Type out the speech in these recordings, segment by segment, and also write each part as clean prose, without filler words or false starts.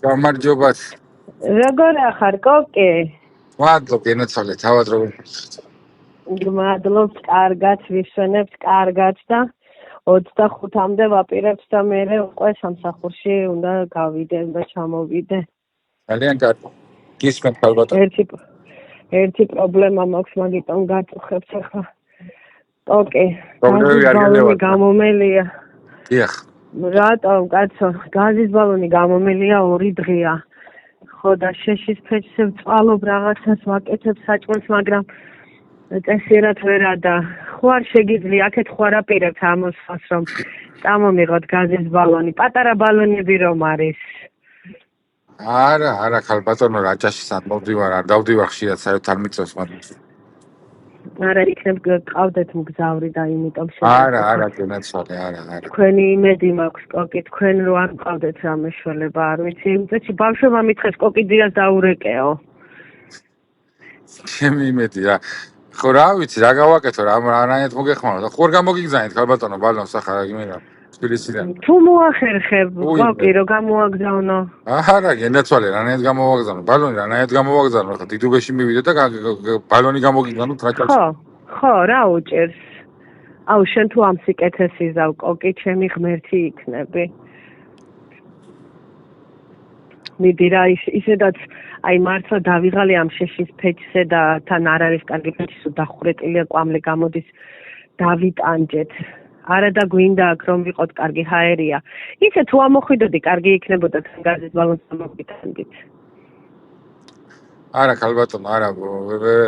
გამარჯობა. როგორ ახარ, კოკი? მადლობ, ენაცვალე, თავად როგორ. მადლობ, კარგად, ვისვენებთ, კარგად და 25-მდე ვაპირებთ და მე უკვე სამსახურში უნდა გავიდე და ჩამოვიდე. ძალიან კარგი. გისმენთ ალბათ. ერთი პრობლემა მაქვს, მაგიტომ გაწუხებთ ახლა. კოკი, პრობლემები არ გელევათ. გამომელია. დიახ. რატომ, კაცო, გაზის ბალონი გამომელია 2 დღეა. ხო და შეშის ფეჩზე ვწვალობ რაღაცას ვაკეთებ საჭმელს, მაგრამ წესიერად ვერა და ხوار შეგიძლია აქეთ ხوار აპირებთ ამოსვას რომ წამომიღოთ გაზის ბალონი, პატარა ბალონები რომ არის. არა, ხალბატონო, რაჭაში სად მოვდივარ, არ დავდივარ ხშირად, საერთოდ არ მიწევს მაგას. არა, იქნებ გყავდეთ მგზავრი და იმიტომ არა, გენაცვალე, არა. თქვენი იმედი მაქვს, კოკი, თქვენ რო არ გყავდეთ რამე შველება, არ ვიცი, იმწეთში ბავშვებმა მითხეს კოკი დიას დაურეკეო. ჩემი იმედი რა. ხო რა ვიცი, რა გავაკეთო, რანაირად მოგეხმარო და ხო არ გამოგიგზავნით ხალბატონო ბალონს ახლა იმენა თბილისიდან. თუ მოახერხებ, კოკი, რო გამოაგზავნო. არა, გენაცვალე, რანაირად გამოვაგზავნო, ბალონი რანაირად გამოვაგზავნო, ახლა დიდუბეში მივიდე და ბალონი გამოგიგზავნოთ რაჭაში. ხო, რა უჭერს. აუ, შენ თუ ამ სიკეთეს იზავ, კოკი, ჩემი ღმერთი იქნები. მიდი რა, ისედაც აი მართლა დავიღალე ამ შეშის ფეჩზე და თან არ არის კარგი ფეჩი, დახურეტილია კვამლე გამოდის დავიტანჯეთ. არა და გვინდა აქ რომ ვიყოთ კარგი ჰაერია. ისე თუ ამოხვიდოდი, კარგი იქნებოდა თან გაზის ბალონს ამოვიტანდით. არა, ხალბატონო, არა,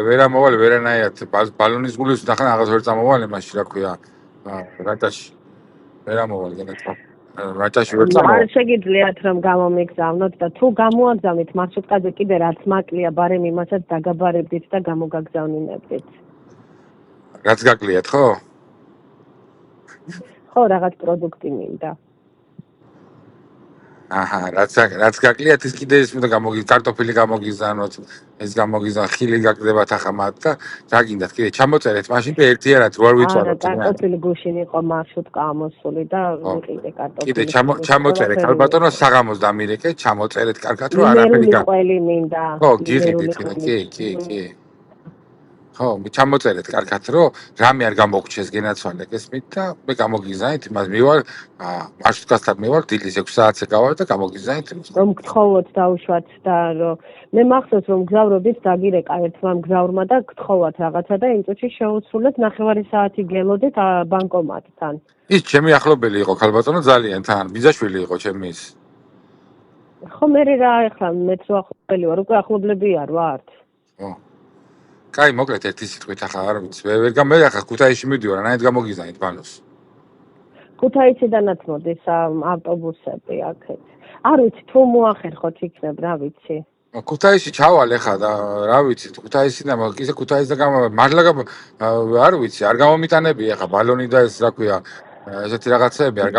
ვერ ამოვალე ვერანაირად ბალონის გულის ნახან აღარ ვერ წამოვალე მაშინ რა ქვია რაჭაში. ვერ ამოვალე გენაცვალე. რაჭაში ვერ წამოვალე. არ შეგიძლიათ რომ გამომიგზავნოთ და თუ გამოაგზავნით მარშრუტკაზე კიდე რაც მაკლია, ბარემ იმასაც დაგაბარებდით და გამოგაგზავნინებდით. რაც გაკლიათ, ხო? ხო, რაღაც პროდუქტი მინდა. აჰა, რაც გაკლიათ ის კიდე ის უნდა კარტოფილი გამოგიზანოთ, ეს გამოგიზან, ხილი გაკდებათ ახლა მათ და რა გინდათ კიდე ჩამოწერეთ მაშინ და ერთიანად რო არ ვიწვაროთ. კარტოფილი გუშინ იყო მარშრუტკა ამოსული და ვიყიდე კარტოფილი. კიდე ჩამოწერეთ ალბათო საღამოს დამირეკეთ, ჩამოწერეთ კარგად რომ არაფერი ყველი მინდა. ხო, გიყიდეთ კიდე, კი. ხო, ჩამოწერეთ კარგად რომ რამე არ გამოგჩეს გენაცვალე გესმით და მე გამოგიზავნით იმას მივალ მარშრუტკასთან მივალ დილის 6 საათზე გავარ და გამოგიზავნით რომ გთხოვოთ დაუშვათ და რომ მე მახსოვს რომ გზავრობით დაგირეკა ერთმა მგზავრმა და გთხოვათ რაღაცა და იმ წუთში შეუცვლეთ 9 საათი გელოდეთ ბანკომატთან. ის ჩემი ახლობელი იყო ხალბატონო ძალიან თან ბიძაშვილი იყო ჩემი ის. ხო მე რა ახლა მეც ახლობელი ვარ, უკვე ახლობლები არ ვართ. ხო. კაი, მოკლედ ერთი სიტყვით ახლა არ ვიცი, ვერ მე ახლა ქუთაისში მივდივარ, რანაირად გამოგიზავნით ბალონს. ქუთაისიდანაც მოდის ავტობუსები აქეთ. არ ვიცი, თუ მოახერხოთ იქნებ, რა ვიცი. ქუთაისში ჩავალ ახლა და რა ვიცი, ქუთაისიდან ისე ქუთაისიდან მართლა არ ვიცი, არ გამომიტანები ახლა ბალონი და ეს რა ქვია, ესეთი რაღაცეები არ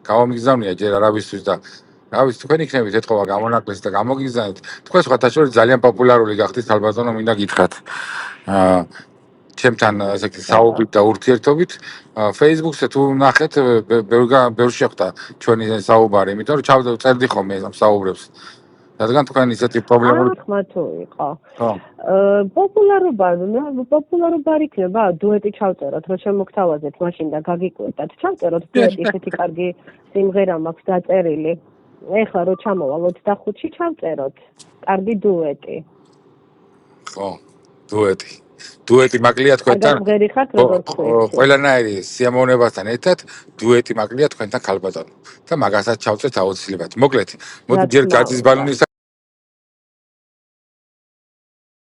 გამომიგზავნია ჯერ არავისთვის და რა ვიცი, თქვენ იქნებით ეთქობა გამონაკლისს და გამოგიზავნით. თქვენ სხვათა შორის ძალიან პოპულარული გახდით ალბათონო, მინდა გითხრათ. ჩემთან ესეთი საუბრით და ურთიერთობით Facebook-ზე თუ ნახეთ, ბევრ შეხვდა ჩვენი საუბარი, იმიტომ რომ წერდი ხოლმე ამ საუბრებს. რადგან თქვენ ისეთი პრობლემები ახლა თუ იყო. პოპულარობა არ იქნება, დუეტი ჩავწეროთ, რომ შემოგთავაზეთ მაშინ და გაგიკვირდათ. ჩავწეროთ დუეტი, ესეთი კარგი სიმღერა მაქვს დაწერილი. ეხლა რო ჩამოვალ 25-ში ჩავწეროთ. კარგი დუეტი. ხო, დუეტი მაკლია თქვენთან. ყველანაირი სიამოვნებასთან ერთად დუეტი მაკლია თქვენთან ხალბატონო. და მაგასაც ჩავწერთ აუცილებლად. მოკლედ, მოდი ჯერ გაზის ბალონის